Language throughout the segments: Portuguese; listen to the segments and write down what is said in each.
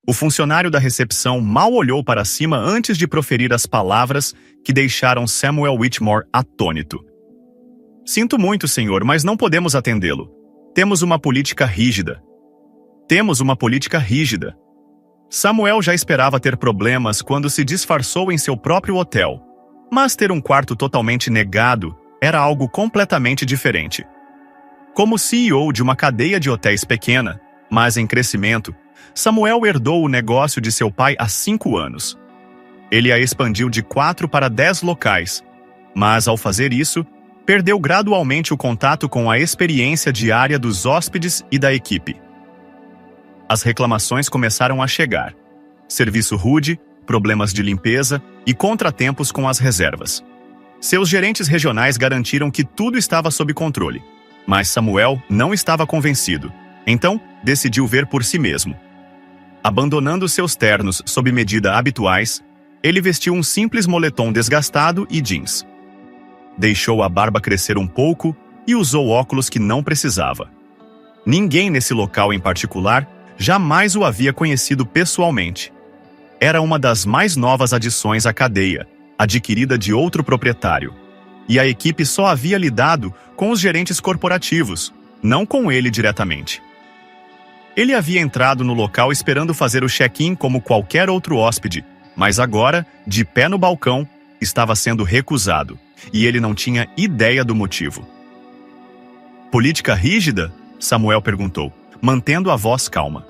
O funcionário da recepção mal olhou para cima antes de proferir as palavras que deixaram Samuel Whitmore atônito. Sinto muito, senhor, mas não podemos atendê-lo. Temos uma política rígida. Samuel já esperava ter problemas quando se disfarçou em seu próprio hotel. Mas ter um quarto totalmente negado era algo completamente diferente. Como CEO de uma cadeia de hotéis pequena, mas em crescimento, Samuel herdou o negócio de seu pai há 5 anos. Ele a expandiu de 4 para 10 locais, mas ao fazer isso, perdeu gradualmente o contato com a experiência diária dos hóspedes e da equipe. As reclamações começaram a chegar. Serviço rude, problemas de limpeza e contratempos com as reservas. Seus gerentes regionais garantiram que tudo estava sob controle, mas Samuel não estava convencido, então decidiu ver por si mesmo. Abandonando seus ternos sob medida habituais, ele vestiu um simples moletom desgastado e jeans. Deixou a barba crescer um pouco e usou óculos que não precisava. Ninguém nesse local em particular jamais o havia conhecido pessoalmente. Era uma das mais novas adições à cadeia, adquirida de outro proprietário, e a equipe só havia lidado com os gerentes corporativos, não com ele diretamente. Ele havia entrado no local esperando fazer o check-in como qualquer outro hóspede, mas agora, de pé no balcão, estava sendo recusado, e ele não tinha ideia do motivo. Política rígida? Samuel perguntou, mantendo a voz calma.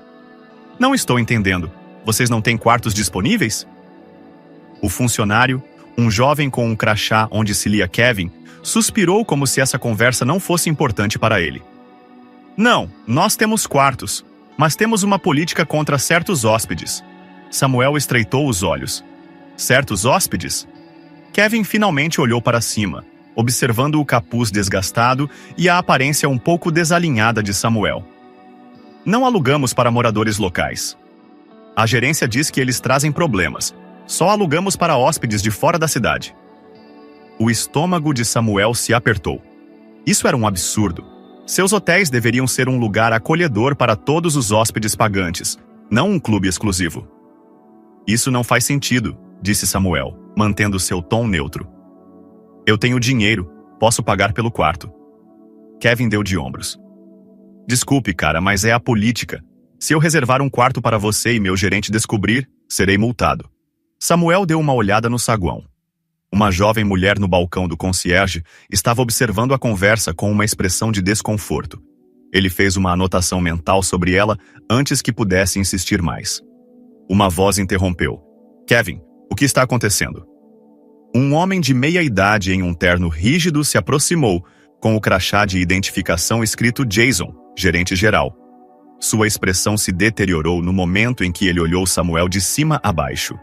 Não estou entendendo. Vocês não têm quartos disponíveis? O funcionário, um jovem com um crachá onde se lia Kevin, suspirou como se essa conversa não fosse importante para ele. Não, nós temos quartos, mas temos uma política contra certos hóspedes. Samuel estreitou os olhos. Certos hóspedes? Kevin finalmente olhou para cima, observando o capuz desgastado e a aparência um pouco desalinhada de Samuel. Não alugamos para moradores locais. A gerência diz que eles trazem problemas. Só alugamos para hóspedes de fora da cidade. O estômago de Samuel se apertou. Isso era um absurdo. Seus hotéis deveriam ser um lugar acolhedor para todos os hóspedes pagantes, não um clube exclusivo. Isso não faz sentido, disse Samuel, mantendo seu tom neutro. Eu tenho dinheiro, posso pagar pelo quarto. Kevin deu de ombros. Desculpe, cara, mas é a política. Se eu reservar um quarto para você e meu gerente descobrir, serei multado. Samuel deu uma olhada no saguão. Uma jovem mulher no balcão do concierge estava observando a conversa com uma expressão de desconforto. Ele fez uma anotação mental sobre ela antes que pudesse insistir mais. Uma voz interrompeu. Kevin, o que está acontecendo? Um homem de meia idade em um terno rígido se aproximou, com o crachá de identificação escrito Jason, gerente geral. Sua expressão se deteriorou no momento em que ele olhou Samuel de cima a baixo.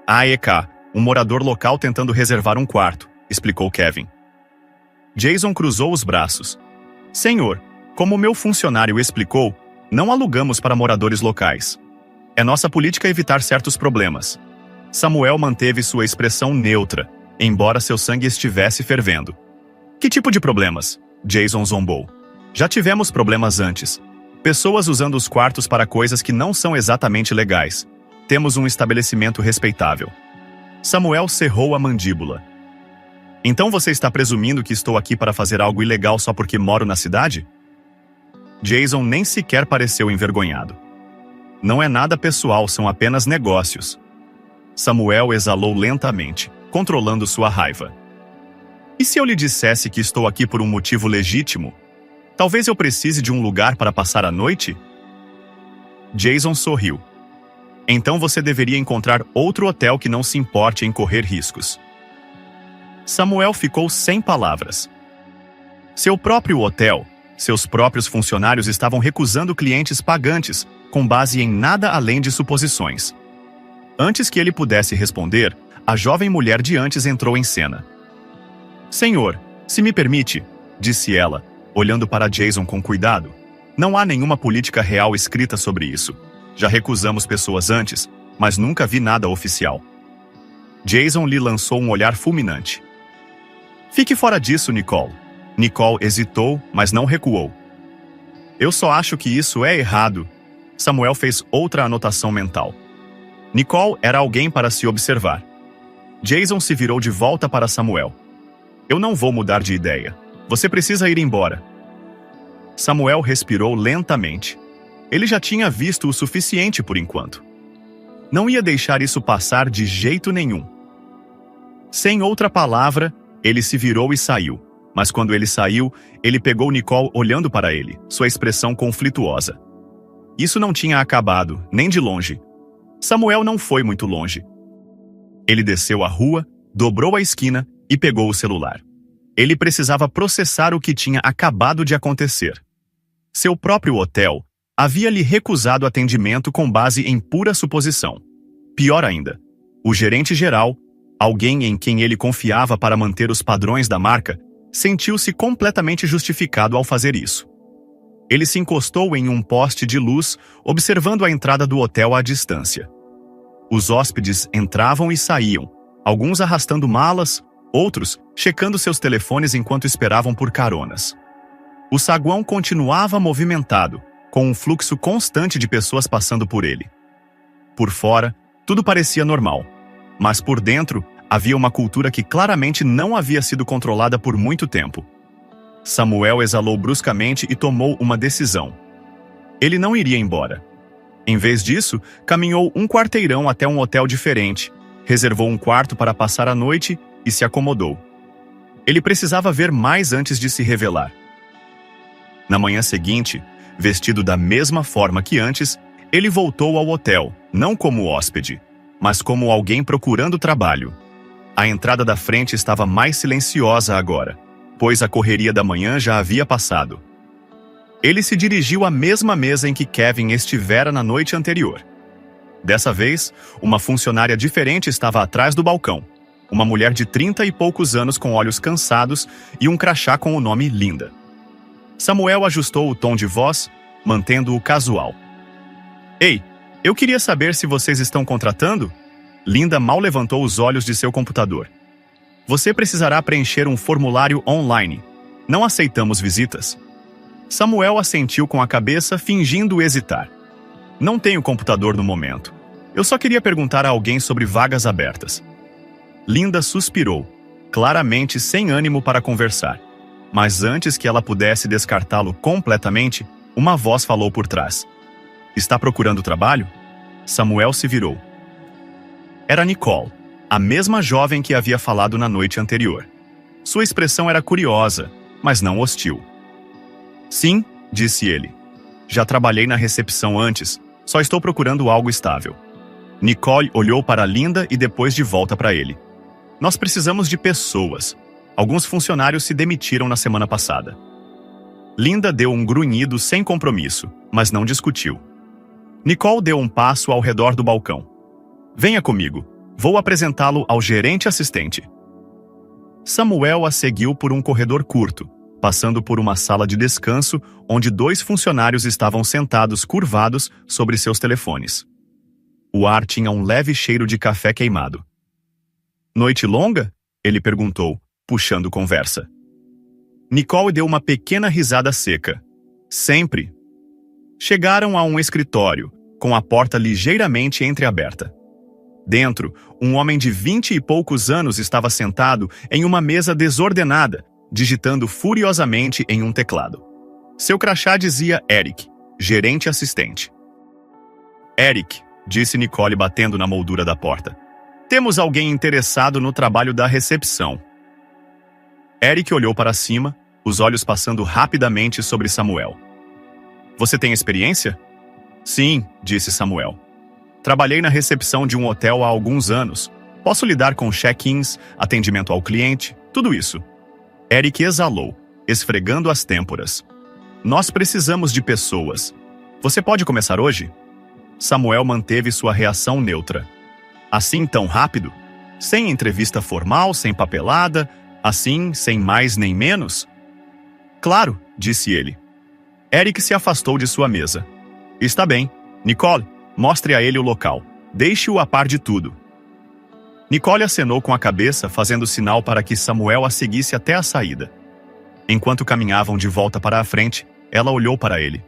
AEK, um morador local tentando reservar um quarto, explicou Kevin. Jason cruzou os braços. Senhor, como meu funcionário explicou, não alugamos para moradores locais. É nossa política evitar certos problemas. Samuel manteve sua expressão neutra, embora seu sangue estivesse fervendo. Que tipo de problemas? Jason zombou. Já tivemos problemas antes. Pessoas usando os quartos para coisas que não são exatamente legais. Temos um estabelecimento respeitável. Samuel cerrou a mandíbula. Então você está presumindo que estou aqui para fazer algo ilegal só porque moro na cidade? Jason nem sequer pareceu envergonhado. Não é nada pessoal, são apenas negócios. Samuel exalou lentamente, controlando sua raiva. E se eu lhe dissesse que estou aqui por um motivo legítimo? Talvez eu precise de um lugar para passar a noite? Jason sorriu. Então você deveria encontrar outro hotel que não se importe em correr riscos. Samuel ficou sem palavras. Seu próprio hotel, seus próprios funcionários estavam recusando clientes pagantes, com base em nada além de suposições. Antes que ele pudesse responder, a jovem mulher de antes entrou em cena. Senhor, se me permite, disse ela, olhando para Jason com cuidado, não há nenhuma política real escrita sobre isso. Já recusamos pessoas antes, mas nunca vi nada oficial. Jason lhe lançou um olhar fulminante. Fique fora disso, Nicole. Nicole hesitou, mas não recuou. Eu só acho que isso é errado. Samuel fez outra anotação mental. Nicole era alguém para se observar. Jason se virou de volta para Samuel. Eu não vou mudar de ideia. Você precisa ir embora. Samuel respirou lentamente. Ele já tinha visto o suficiente por enquanto. Não ia deixar isso passar de jeito nenhum. Sem outra palavra, ele se virou e saiu. Mas quando ele saiu, ele pegou Nicole olhando para ele, sua expressão conflituosa. Isso não tinha acabado, nem de longe. Samuel não foi muito longe. Ele desceu a rua, dobrou a esquina e pegou o celular. Ele precisava processar o que tinha acabado de acontecer. Seu próprio hotel havia lhe recusado atendimento com base em pura suposição. Pior ainda, o gerente-geral, alguém em quem ele confiava para manter os padrões da marca, sentiu-se completamente justificado ao fazer isso. Ele se encostou em um poste de luz, observando a entrada do hotel à distância. Os hóspedes entravam e saíam, alguns arrastando malas, outros checando seus telefones enquanto esperavam por caronas. O saguão continuava movimentado, com um fluxo constante de pessoas passando por ele. Por fora, tudo parecia normal, mas por dentro havia uma cultura que claramente não havia sido controlada por muito tempo. Samuel exalou bruscamente e tomou uma decisão. Ele não iria embora. Em vez disso, caminhou um quarteirão até um hotel diferente, reservou um quarto para passar a noite e se acomodou. Ele precisava ver mais antes de se revelar. Na manhã seguinte, vestido da mesma forma que antes, ele voltou ao hotel, não como hóspede, mas como alguém procurando trabalho. A entrada da frente estava mais silenciosa agora, pois a correria da manhã já havia passado. Ele se dirigiu à mesma mesa em que Kevin estivera na noite anterior. Dessa vez, uma funcionária diferente estava atrás do balcão. Uma mulher de 30 e poucos anos com olhos cansados e um crachá com o nome Linda. Samuel ajustou o tom de voz, mantendo-o casual. Ei, eu queria saber se vocês estão contratando? Linda mal levantou os olhos de seu computador. Você precisará preencher um formulário online. Não aceitamos visitas. Samuel assentiu com a cabeça, fingindo hesitar. Não tenho computador no momento. Eu só queria perguntar a alguém sobre vagas abertas. Linda suspirou, claramente sem ânimo para conversar. Mas antes que ela pudesse descartá-lo completamente, uma voz falou por trás. Está procurando trabalho? Samuel se virou. Era Nicole, a mesma jovem que havia falado na noite anterior. Sua expressão era curiosa, mas não hostil. Sim, disse ele. Já trabalhei na recepção antes, só estou procurando algo estável. Nicole olhou para Linda e depois de volta para ele. Nós precisamos de pessoas. Alguns funcionários se demitiram na semana passada. Linda deu um grunhido sem compromisso, mas não discutiu. Nicole deu um passo ao redor do balcão. Venha comigo. Vou apresentá-lo ao gerente assistente. Samuel a seguiu por um corredor curto, passando por uma sala de descanso onde 2 funcionários estavam sentados curvados sobre seus telefones. O ar tinha um leve cheiro de café queimado. Noite longa? Ele perguntou, puxando conversa. Nicole deu uma pequena risada seca. Sempre. Chegaram a um escritório, com a porta ligeiramente entreaberta. Dentro, um homem de 20 e poucos anos estava sentado em uma mesa desordenada, digitando furiosamente em um teclado. Seu crachá dizia Eric, gerente assistente. Eric, disse Nicole batendo na moldura da porta. Temos alguém interessado no trabalho da recepção. Eric olhou para cima, os olhos passando rapidamente sobre Samuel. Você tem experiência? Sim, disse Samuel. Trabalhei na recepção de um hotel há alguns anos. Posso lidar com check-ins, atendimento ao cliente, tudo isso. Eric exalou, esfregando as têmporas. Nós precisamos de pessoas. Você pode começar hoje? Samuel manteve sua reação neutra. Assim tão rápido? Sem entrevista formal, sem papelada, assim, sem mais nem menos? Claro, disse ele. Eric se afastou de sua mesa. Está bem. Nicole, mostre a ele o local. Deixe-o a par de tudo. Nicole acenou com a cabeça, fazendo sinal para que Samuel a seguisse até a saída. Enquanto caminhavam de volta para a frente, ela olhou para ele.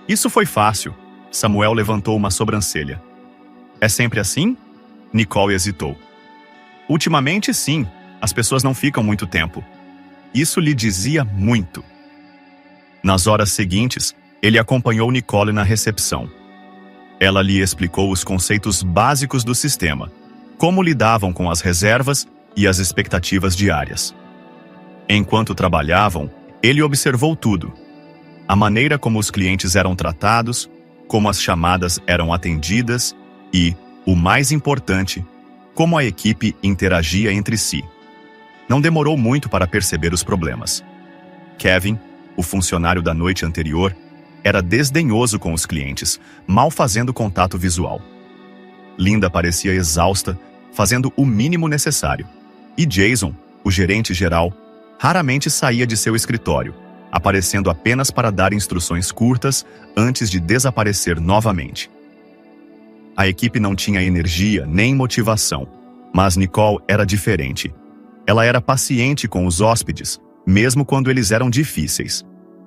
Isso foi fácil. Samuel levantou uma sobrancelha. É sempre assim? Nicole hesitou. Ultimamente, sim. As pessoas não ficam muito tempo. Isso lhe dizia muito. Nas horas seguintes, ele acompanhou Nicole na recepção. Ela lhe explicou os conceitos básicos do sistema, como lidavam com as reservas e as expectativas diárias. Enquanto trabalhavam, ele observou tudo. A maneira como os clientes eram tratados, como as chamadas eram atendidas e, o mais importante, como a equipe interagia entre si. Não demorou muito para perceber os problemas. Kevin, o funcionário da noite anterior, era desdenhoso com os clientes, mal fazendo contato visual. Linda parecia exausta, fazendo o mínimo necessário. E Jason, o gerente geral, raramente saía de seu escritório, aparecendo apenas para dar instruções curtas antes de desaparecer novamente. A equipe não tinha energia nem motivação, mas Nicole era diferente. Ela era paciente com os hóspedes, mesmo quando eles eram difíceis.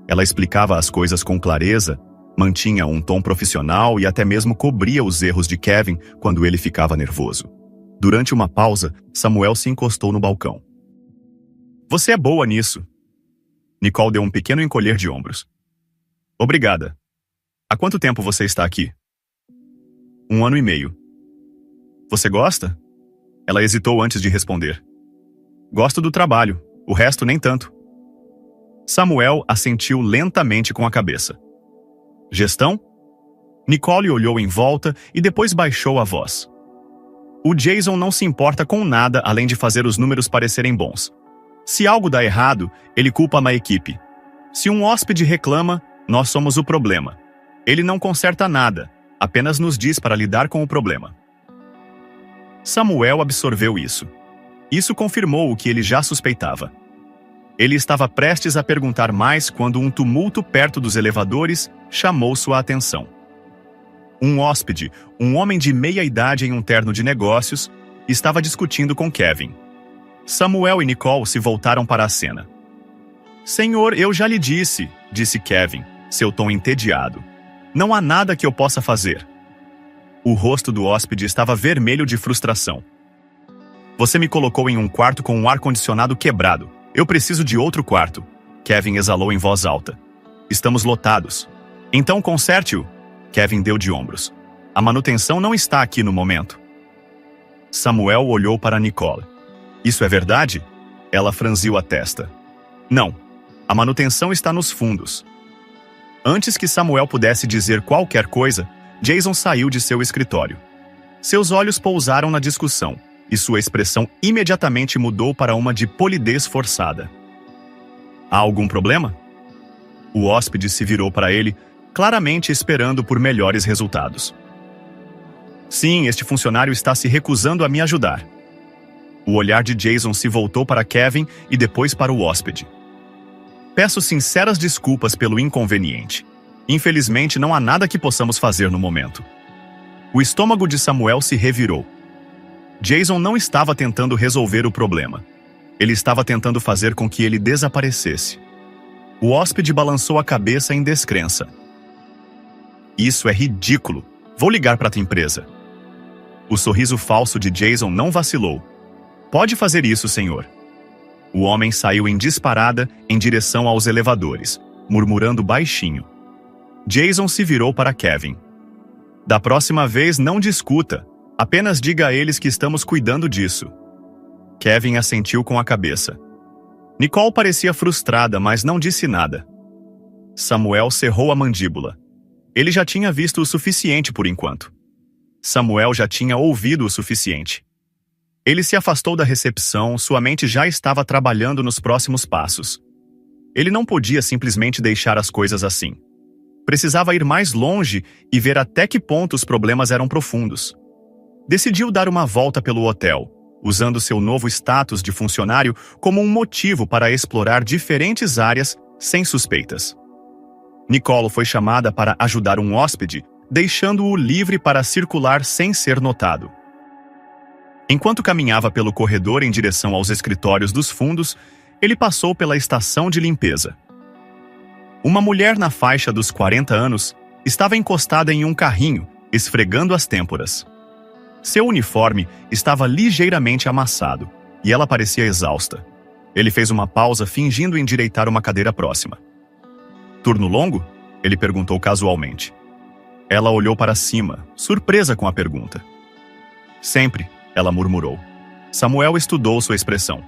Ela explicava as coisas com clareza, mantinha um tom profissional e até mesmo cobria os erros de Kevin quando ele ficava nervoso. Durante uma pausa, Samuel se encostou no balcão. Você é boa nisso. Nicole deu um pequeno encolher de ombros. Obrigada. Há quanto tempo você está aqui? 1 ano e meio. Você gosta? Ela hesitou antes de responder. Gosto do trabalho, o resto nem tanto. Samuel assentiu lentamente com a cabeça. Gestão? Nicole olhou em volta e depois baixou a voz. O Jason não se importa com nada além de fazer os números parecerem bons. Se algo dá errado, ele culpa a equipe. Se um hóspede reclama, nós somos o problema. Ele não conserta nada, apenas nos diz para lidar com o problema. Samuel absorveu isso. Isso confirmou o que ele já suspeitava. Ele estava prestes a perguntar mais quando um tumulto perto dos elevadores chamou sua atenção. Um hóspede, um homem de meia idade em um terno de negócios, estava discutindo com Kevin. Samuel e Nicole se voltaram para a cena. Senhor, eu já lhe disse, disse Kevin, seu tom entediado. Não há nada que eu possa fazer. O rosto do hóspede estava vermelho de frustração. Você me colocou em um quarto com um ar-condicionado quebrado. Eu preciso de outro quarto. Kevin exalou em voz alta. Estamos lotados. Então conserte-o. Kevin deu de ombros. A manutenção não está aqui no momento. Samuel olhou para Nicole. Isso é verdade? Ela franziu a testa. Não. A manutenção está nos fundos. Antes que Samuel pudesse dizer qualquer coisa, Jason saiu de seu escritório. Seus olhos pousaram na discussão, e sua expressão imediatamente mudou para uma de polidez forçada. Há algum problema? O hóspede se virou para ele, claramente esperando por melhores resultados. Sim, este funcionário está se recusando a me ajudar. O olhar de Jason se voltou para Kevin e depois para o hóspede. Peço sinceras desculpas pelo inconveniente. Infelizmente, não há nada que possamos fazer no momento. O estômago de Samuel se revirou. Jason não estava tentando resolver o problema. Ele estava tentando fazer com que ele desaparecesse. O hóspede balançou a cabeça em descrença. Isso é ridículo. Vou ligar para a tua empresa. O sorriso falso de Jason não vacilou. Pode fazer isso, senhor. O homem saiu em disparada em direção aos elevadores, murmurando baixinho. Jason se virou para Kevin. Da próxima vez, não discuta. Apenas diga a eles que estamos cuidando disso. Kevin assentiu com a cabeça. Nicole parecia frustrada, mas não disse nada. Samuel cerrou a mandíbula. Ele já tinha visto o suficiente por enquanto. Samuel já tinha ouvido o suficiente. Ele se afastou da recepção, sua mente já estava trabalhando nos próximos passos. Ele não podia simplesmente deixar as coisas assim. Precisava ir mais longe e ver até que ponto os problemas eram profundos. Decidiu dar uma volta pelo hotel, usando seu novo status de funcionário como um motivo para explorar diferentes áreas sem suspeitas. Nicole foi chamada para ajudar um hóspede, deixando-o livre para circular sem ser notado. Enquanto caminhava pelo corredor em direção aos escritórios dos fundos, ele passou pela estação de limpeza. Uma mulher na faixa dos 40 anos Estava encostada em um carrinho, esfregando as têmporas. Seu uniforme estava ligeiramente amassado, e ela parecia exausta. Ele fez uma pausa fingindo endireitar uma cadeira próxima. "Turno longo?" ele perguntou casualmente. Ela olhou para cima, surpresa com a pergunta. "Sempre", ela murmurou. Samuel estudou sua expressão.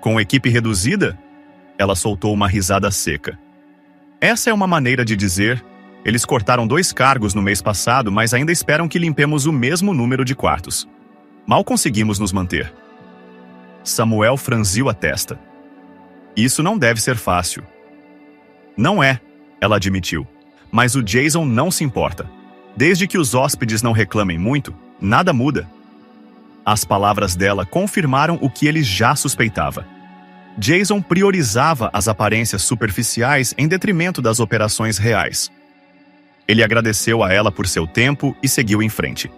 "Com equipe reduzida?" Ela soltou uma risada seca. "Essa é uma maneira de dizer: eles cortaram 2 cargos no mês passado, mas ainda esperam que limpemos o mesmo número de quartos. Mal conseguimos nos manter." Samuel franziu a testa. "Isso não deve ser fácil." "Não é", ela admitiu. "Mas o Jason não se importa. Desde que os hóspedes não reclamem muito, nada muda." As palavras dela confirmaram o que ele já suspeitava. Jason priorizava as aparências superficiais em detrimento das operações reais. Ele agradeceu a ela por seu tempo e seguiu em frente.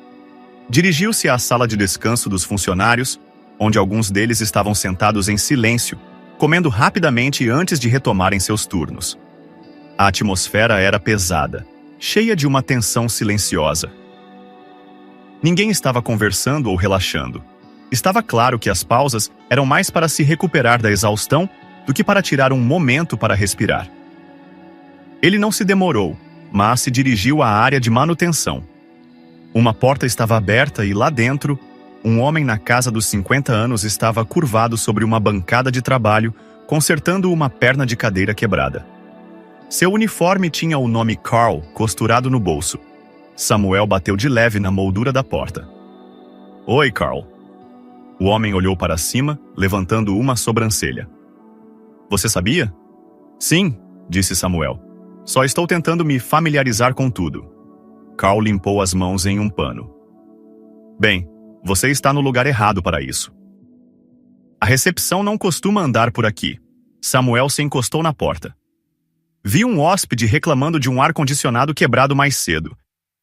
Dirigiu-se à sala de descanso dos funcionários, onde alguns deles estavam sentados em silêncio, comendo rapidamente antes de retomarem seus turnos. A atmosfera era pesada, cheia de uma tensão silenciosa. Ninguém estava conversando ou relaxando. Estava claro que as pausas eram mais para se recuperar da exaustão do que para tirar um momento para respirar. Ele não se demorou, mas se dirigiu à área de manutenção. Uma porta estava aberta e lá dentro, um homem na casa dos 50 anos estava curvado sobre uma bancada de trabalho, consertando uma perna de cadeira quebrada. Seu uniforme tinha o nome Carl costurado no bolso. Samuel bateu de leve na moldura da porta. "Oi, Carl." O homem olhou para cima, levantando uma sobrancelha. "Você sabia?" "Sim", disse Samuel. "Só estou tentando me familiarizar com tudo." Carl limpou as mãos em um pano. "Bem, você está no lugar errado para isso. A recepção não costuma andar por aqui." Samuel se encostou na porta. "Vi um hóspede reclamando de um ar-condicionado quebrado mais cedo.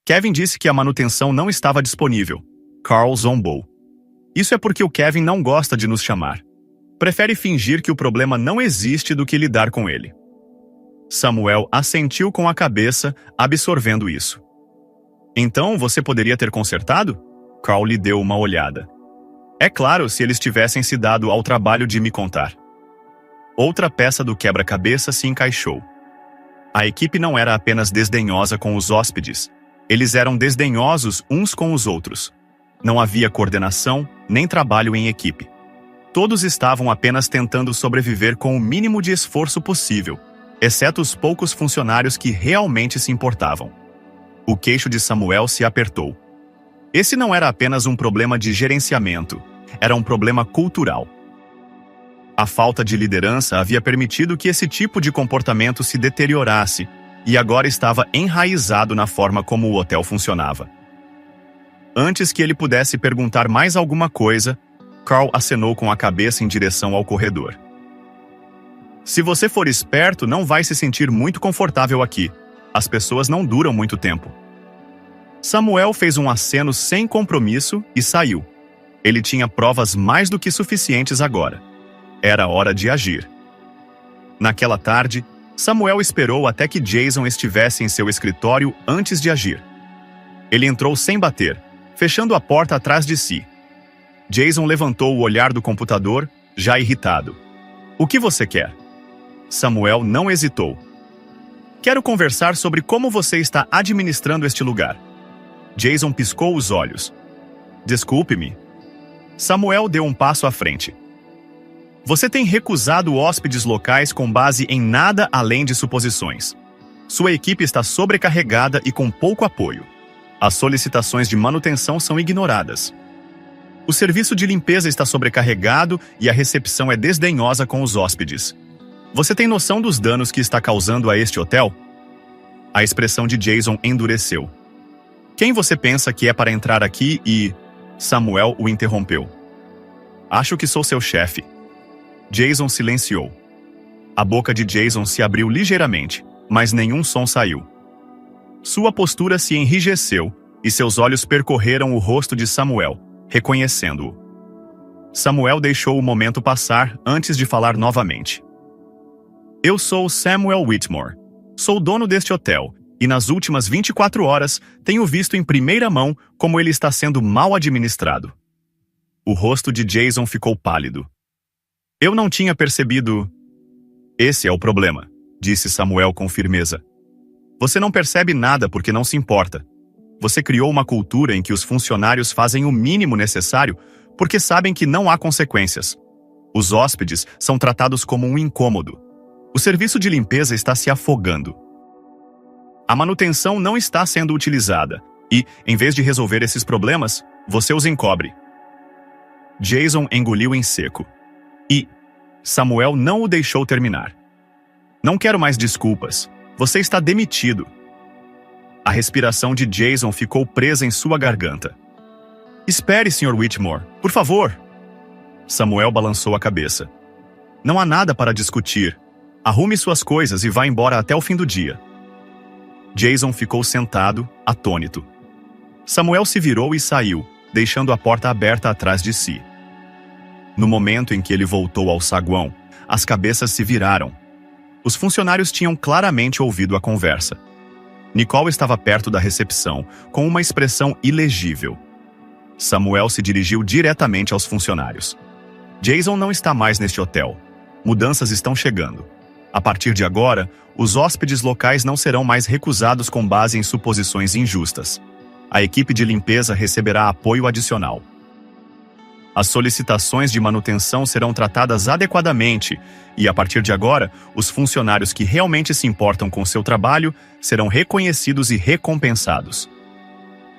Kevin disse que a manutenção não estava disponível." Carl zombou. "Isso é porque o Kevin não gosta de nos chamar. Prefere fingir que o problema não existe do que lidar com ele." Samuel assentiu com a cabeça, absorvendo isso. "Então você poderia ter consertado?" Carl lhe deu uma olhada. "É claro, se eles tivessem se dado ao trabalho de me contar." Outra peça do quebra-cabeça se encaixou. A equipe não era apenas desdenhosa com os hóspedes. Eles eram desdenhosos uns com os outros. Não havia coordenação, nem trabalho em equipe. Todos estavam apenas tentando sobreviver com o mínimo de esforço possível, exceto os poucos funcionários que realmente se importavam. O queixo de Samuel se apertou. Esse não era apenas um problema de gerenciamento, era um problema cultural. A falta de liderança havia permitido que esse tipo de comportamento se deteriorasse e agora estava enraizado na forma como o hotel funcionava. Antes que ele pudesse perguntar mais alguma coisa, Carl acenou com a cabeça em direção ao corredor. "Se você for esperto, não vai se sentir muito confortável aqui. As pessoas não duram muito tempo." Samuel fez um aceno sem compromisso e saiu. Ele tinha provas mais do que suficientes agora. Era hora de agir. Naquela tarde, Samuel esperou até que Jason estivesse em seu escritório antes de agir. Ele entrou sem bater, fechando a porta atrás de si. Jason levantou o olhar do computador, já irritado. "O que você quer?" Samuel não hesitou. "Quero conversar sobre como você está administrando este lugar." Jason piscou os olhos. "Desculpe-me." Samuel deu um passo à frente. "Você tem recusado hóspedes locais com base em nada além de suposições. Sua equipe está sobrecarregada e com pouco apoio. As solicitações de manutenção são ignoradas. O serviço de limpeza está sobrecarregado e a recepção é desdenhosa com os hóspedes. Você tem noção dos danos que está causando a este hotel?" A expressão de Jason endureceu. "Quem você pensa que é para entrar aqui e..." Samuel o interrompeu. "Acho que sou seu chefe." Jason silenciou. A boca de Jason se abriu ligeiramente, mas nenhum som saiu. Sua postura se enrijeceu e seus olhos percorreram o rosto de Samuel, reconhecendo-o. Samuel deixou o momento passar antes de falar novamente. "Eu sou Samuel Whitmore. Sou dono deste hotel, e nas últimas 24 horas tenho visto em primeira mão como ele está sendo mal administrado. O rosto de Jason ficou pálido. Eu não tinha percebido... Esse é o problema, disse Samuel com firmeza. Você não percebe nada porque não se importa. Você criou uma cultura em que os funcionários fazem o mínimo necessário porque sabem que não há consequências. Os hóspedes são tratados como um incômodo. O serviço de limpeza está se afogando. A manutenção não está sendo utilizada e, em vez de resolver esses problemas, você os encobre. Jason engoliu em seco. E Samuel não o deixou terminar. Não quero mais desculpas. Você está demitido. A respiração de Jason ficou presa em sua garganta. Espere, Sr. Whitmore, por favor. Samuel balançou a cabeça. Não há nada para discutir. Arrume suas coisas e vá embora até o fim do dia. Jason ficou sentado, atônito. Samuel se virou e saiu, deixando a porta aberta atrás de si. No momento em que ele voltou ao saguão, as cabeças se viraram. Os funcionários tinham claramente ouvido a conversa. Nicole estava perto da recepção, com uma expressão ilegível. Samuel se dirigiu diretamente aos funcionários. Jason não está mais neste hotel. Mudanças estão chegando. A partir de agora, os hóspedes locais não serão mais recusados com base em suposições injustas. A equipe de limpeza receberá apoio adicional. As solicitações de manutenção serão tratadas adequadamente e, a partir de agora, os funcionários que realmente se importam com seu trabalho serão reconhecidos e recompensados.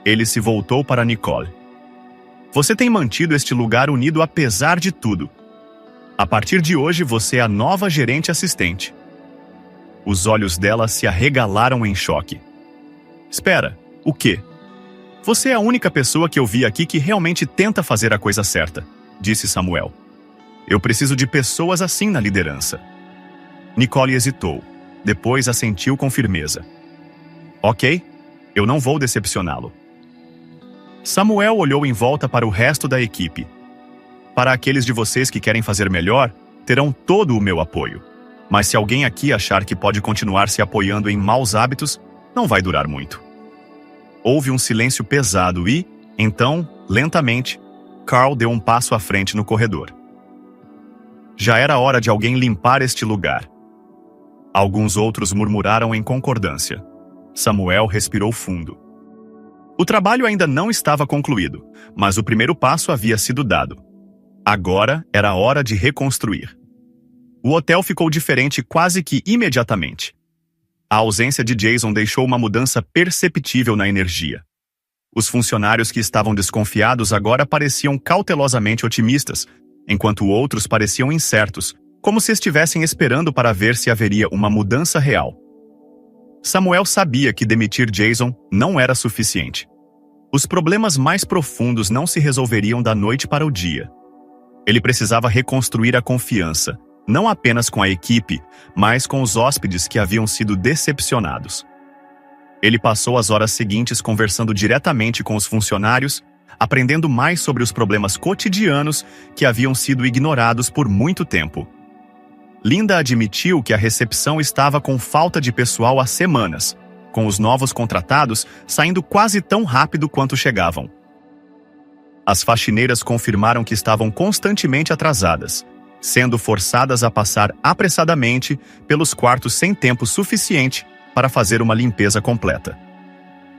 Ele se voltou para Nicole. Você tem mantido este lugar unido apesar de tudo. A partir de hoje, você é a nova gerente assistente. Os olhos dela se arregalaram em choque. Espera, o quê? Você é a única pessoa que eu vi aqui que realmente tenta fazer a coisa certa, disse Samuel. Eu preciso de pessoas assim na liderança. Nicole hesitou. Depois assentiu com firmeza. Ok, eu não vou decepcioná-lo. Samuel olhou em volta para o resto da equipe. Para aqueles de vocês que querem fazer melhor, terão todo o meu apoio. Mas se alguém aqui achar que pode continuar se apoiando em maus hábitos, não vai durar muito. Houve um silêncio pesado e, então, lentamente, Carl deu um passo à frente no corredor. Já era hora de alguém limpar este lugar. Alguns outros murmuraram em concordância. Samuel respirou fundo. O trabalho ainda não estava concluído, mas o primeiro passo havia sido dado. Agora era hora de reconstruir. O hotel ficou diferente quase que imediatamente. A ausência de Jason deixou uma mudança perceptível na energia. Os funcionários que estavam desconfiados agora pareciam cautelosamente otimistas, enquanto outros pareciam incertos, como se estivessem esperando para ver se haveria uma mudança real. Samuel sabia que demitir Jason não era suficiente. Os problemas mais profundos não se resolveriam da noite para o dia. Ele precisava reconstruir a confiança, não apenas com a equipe, mas com os hóspedes que haviam sido decepcionados. Ele passou as horas seguintes conversando diretamente com os funcionários, aprendendo mais sobre os problemas cotidianos que haviam sido ignorados por muito tempo. Linda admitiu que a recepção estava com falta de pessoal há semanas, com os novos contratados saindo quase tão rápido quanto chegavam. As faxineiras confirmaram que estavam constantemente atrasadas, sendo forçadas a passar apressadamente pelos quartos sem tempo suficiente para fazer uma limpeza completa.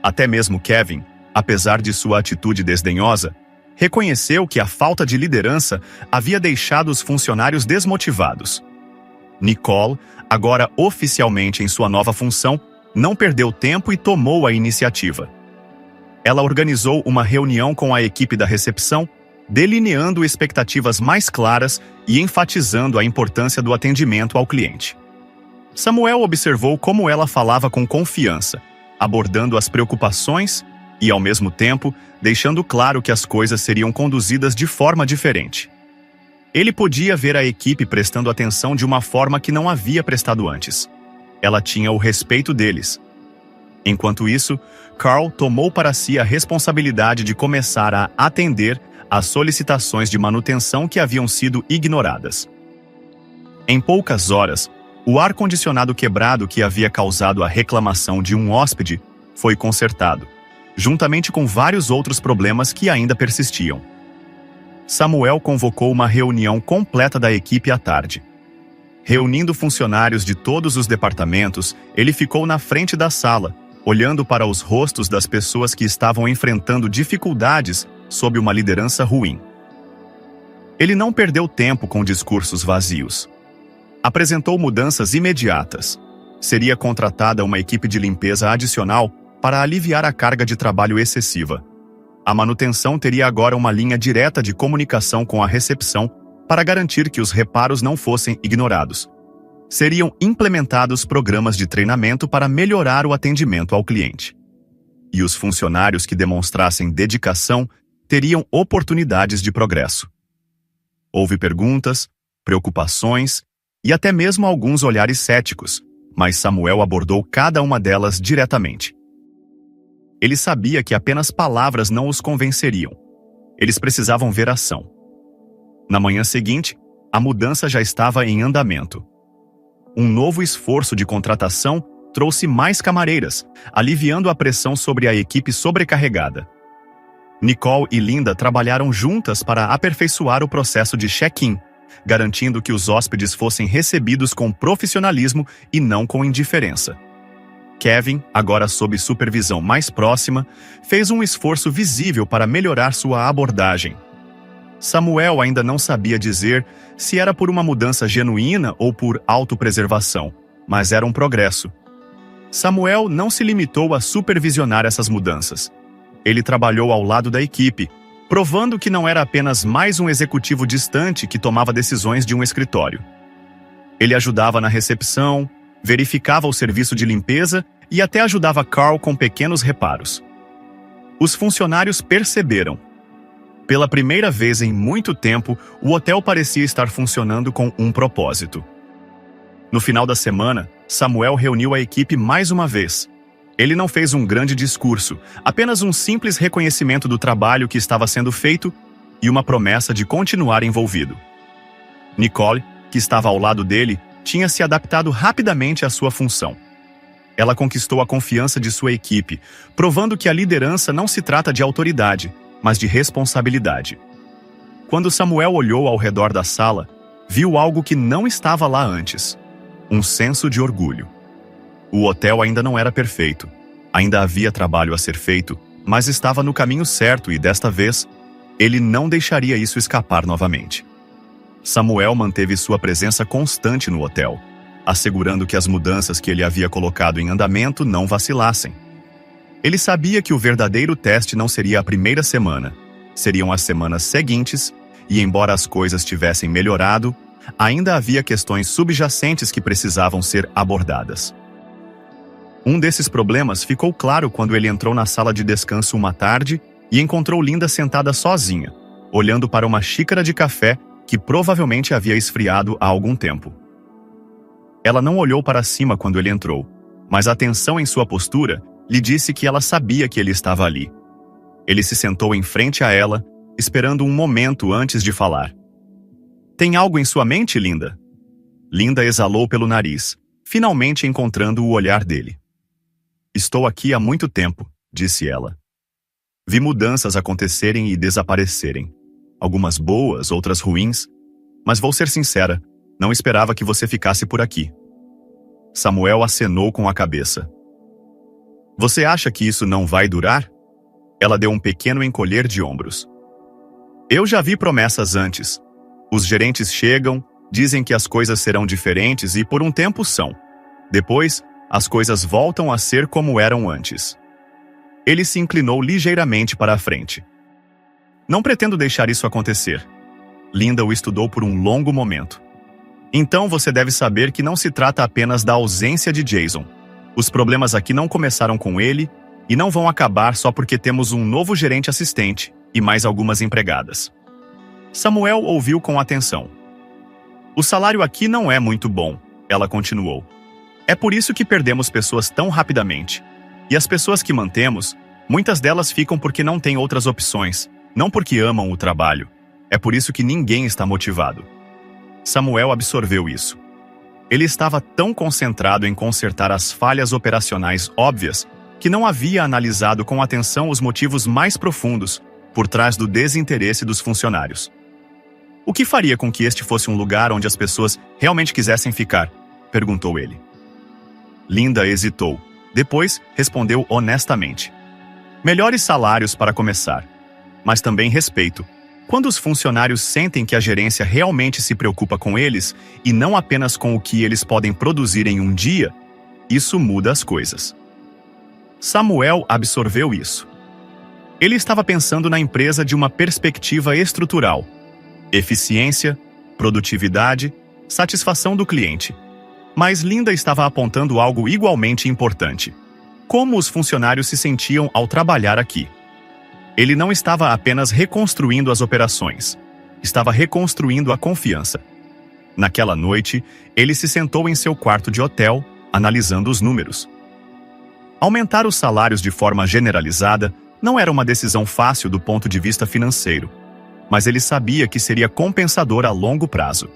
Até mesmo Kevin, apesar de sua atitude desdenhosa, reconheceu que a falta de liderança havia deixado os funcionários desmotivados. Nicole, agora oficialmente em sua nova função, não perdeu tempo e tomou a iniciativa. Ela organizou uma reunião com a equipe da recepção, delineando expectativas mais claras e enfatizando a importância do atendimento ao cliente. Samuel observou como ela falava com confiança, abordando as preocupações e, ao mesmo tempo, deixando claro que as coisas seriam conduzidas de forma diferente. Ele podia ver a equipe prestando atenção de uma forma que não havia prestado antes. Ela tinha o respeito deles. Enquanto isso, Carl tomou para si a responsabilidade de começar a atender às solicitações de manutenção que haviam sido ignoradas. Em poucas horas, O ar-condicionado quebrado que havia causado a reclamação de um hóspede foi consertado, juntamente com vários outros problemas que ainda persistiam. Samuel convocou uma reunião completa da equipe à tarde. Reunindo funcionários de todos os departamentos, ele ficou na frente da sala, olhando para os rostos das pessoas que estavam enfrentando dificuldades sob uma liderança ruim. Ele não perdeu tempo com discursos vazios. Apresentou mudanças imediatas. Seria contratada uma equipe de limpeza adicional para aliviar a carga de trabalho excessiva. A manutenção teria agora uma linha direta de comunicação com a recepção para garantir que os reparos não fossem ignorados. Seriam implementados programas de treinamento para melhorar o atendimento ao cliente. E os funcionários que demonstrassem dedicação teriam oportunidades de progresso. Houve perguntas, preocupações e até mesmo alguns olhares céticos, mas Samuel abordou cada uma delas diretamente. Ele sabia que apenas palavras não os convenceriam. Eles precisavam ver ação. Na manhã seguinte, a mudança já estava em andamento. Um novo esforço de contratação trouxe mais camareiras, aliviando a pressão sobre a equipe sobrecarregada. Nicole e Linda trabalharam juntas para aperfeiçoar o processo de check-in, garantindo que os hóspedes fossem recebidos com profissionalismo e não com indiferença. Kevin, agora sob supervisão mais próxima, fez um esforço visível para melhorar sua abordagem. Samuel ainda não sabia dizer se era por uma mudança genuína ou por autopreservação, mas era um progresso. Samuel não se limitou a supervisionar essas mudanças. Ele trabalhou ao lado da equipe, provando que não era apenas mais um executivo distante que tomava decisões de um escritório. Ele ajudava na recepção, verificava o serviço de limpeza e até ajudava Carl com pequenos reparos. Os funcionários perceberam. Pela primeira vez em muito tempo, o hotel parecia estar funcionando com um propósito. No final da semana, Samuel reuniu a equipe mais uma vez. Ele não fez um grande discurso, apenas um simples reconhecimento do trabalho que estava sendo feito e uma promessa de continuar envolvido. Nicole, que estava ao lado dele, tinha se adaptado rapidamente à sua função. Ela conquistou a confiança de sua equipe, provando que a liderança não se trata de autoridade, mas de responsabilidade. Quando Samuel olhou ao redor da sala, viu algo que não estava lá antes: um senso de orgulho. O hotel ainda não era perfeito. Ainda havia trabalho a ser feito, mas estava no caminho certo e, desta vez, ele não deixaria isso escapar novamente. Samuel manteve sua presença constante no hotel, assegurando que as mudanças que ele havia colocado em andamento não vacilassem. Ele sabia que o verdadeiro teste não seria a primeira semana, seriam as semanas seguintes, e embora as coisas tivessem melhorado, ainda havia questões subjacentes que precisavam ser abordadas. Um desses problemas ficou claro quando ele entrou na sala de descanso uma tarde e encontrou Linda sentada sozinha, olhando para uma xícara de café que provavelmente havia esfriado há algum tempo. Ela não olhou para cima quando ele entrou, mas a tensão em sua postura lhe disse que ela sabia que ele estava ali. Ele se sentou em frente a ela, esperando um momento antes de falar. "Tem algo em sua mente, Linda?" Linda exalou pelo nariz, finalmente encontrando o olhar dele. "Estou aqui há muito tempo", disse ela. "Vi mudanças acontecerem e desaparecerem. Algumas boas, outras ruins. Mas vou ser sincera, não esperava que você ficasse por aqui." Samuel acenou com a cabeça. "Você acha que isso não vai durar?" Ela deu um pequeno encolher de ombros. "Eu já vi promessas antes. Os gerentes chegam, dizem que as coisas serão diferentes e por um tempo são. Depois, as coisas voltam a ser como eram antes." Ele se inclinou ligeiramente para a frente. "Não pretendo deixar isso acontecer." Linda o estudou por um longo momento. "Então você deve saber que não se trata apenas da ausência de Jason. Os problemas aqui não começaram com ele e não vão acabar só porque temos um novo gerente assistente e mais algumas empregadas." Samuel ouviu com atenção. "O salário aqui não é muito bom", ela continuou. "É por isso que perdemos pessoas tão rapidamente. E as pessoas que mantemos, muitas delas ficam porque não têm outras opções, não porque amam o trabalho. É por isso que ninguém está motivado." Samuel absorveu isso. Ele estava tão concentrado em consertar as falhas operacionais óbvias que não havia analisado com atenção os motivos mais profundos por trás do desinteresse dos funcionários. O que faria com que este fosse um lugar onde as pessoas realmente quisessem ficar? Perguntou ele. Linda hesitou. Depois, respondeu honestamente. Melhores salários para começar, mas também respeito. Quando os funcionários sentem que a gerência realmente se preocupa com eles e não apenas com o que eles podem produzir em um dia, isso muda as coisas. Samuel absorveu isso. Ele estava pensando na empresa de uma perspectiva estrutural: eficiência, produtividade, satisfação do cliente. Mas Linda estava apontando algo igualmente importante: como os funcionários se sentiam ao trabalhar aqui. Ele não estava apenas reconstruindo as operações, estava reconstruindo a confiança. Naquela noite, ele se sentou em seu quarto de hotel, analisando os números. Aumentar os salários de forma generalizada não era uma decisão fácil do ponto de vista financeiro, mas ele sabia que seria compensador a longo prazo.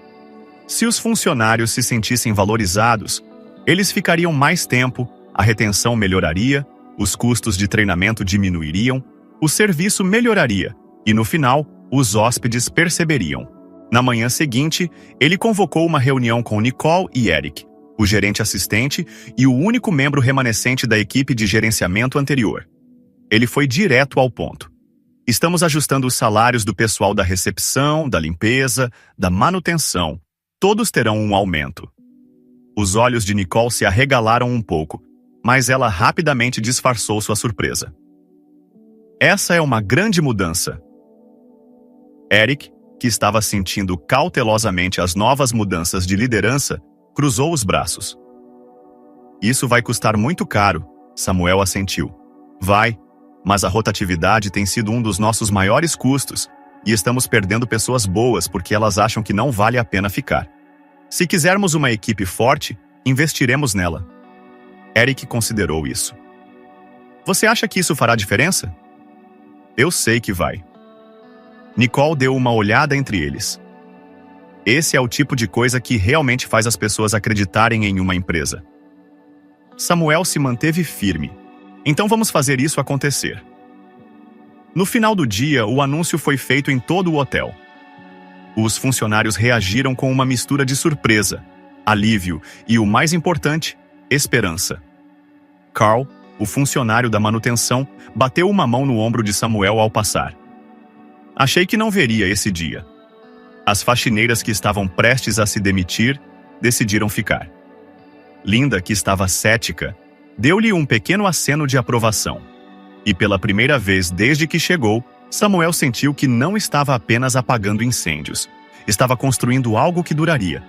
Se os funcionários se sentissem valorizados, eles ficariam mais tempo, a retenção melhoraria, os custos de treinamento diminuiriam, o serviço melhoraria e, no final, os hóspedes perceberiam. Na manhã seguinte, ele convocou uma reunião com Nicole e Eric, o gerente assistente e o único membro remanescente da equipe de gerenciamento anterior. Ele foi direto ao ponto. Estamos ajustando os salários do pessoal da recepção, da limpeza, da manutenção. Todos terão um aumento. Os olhos de Nicole se arregalaram um pouco, mas ela rapidamente disfarçou sua surpresa. Essa é uma grande mudança. Eric, que estava sentindo cautelosamente as novas mudanças de liderança, cruzou os braços. Isso vai custar muito caro, Samuel assentiu. Vai, mas a rotatividade tem sido um dos nossos maiores custos e estamos perdendo pessoas boas porque elas acham que não vale a pena ficar. Se quisermos uma equipe forte, investiremos nela. Eric considerou isso. Você acha que isso fará diferença? Eu sei que vai. Nicole deu uma olhada entre eles. Esse é o tipo de coisa que realmente faz as pessoas acreditarem em uma empresa. Samuel se manteve firme. Então vamos fazer isso acontecer. No final do dia, o anúncio foi feito em todo o hotel. Os funcionários reagiram com uma mistura de surpresa, alívio e, o mais importante, esperança. Carl, o funcionário da manutenção, bateu uma mão no ombro de Samuel ao passar. Achei que não veria esse dia. As faxineiras que estavam prestes a se demitir decidiram ficar. Linda, que estava cética, deu-lhe um pequeno aceno de aprovação. E pela primeira vez desde que chegou, Samuel sentiu que não estava apenas apagando incêndios. Estava construindo algo que duraria.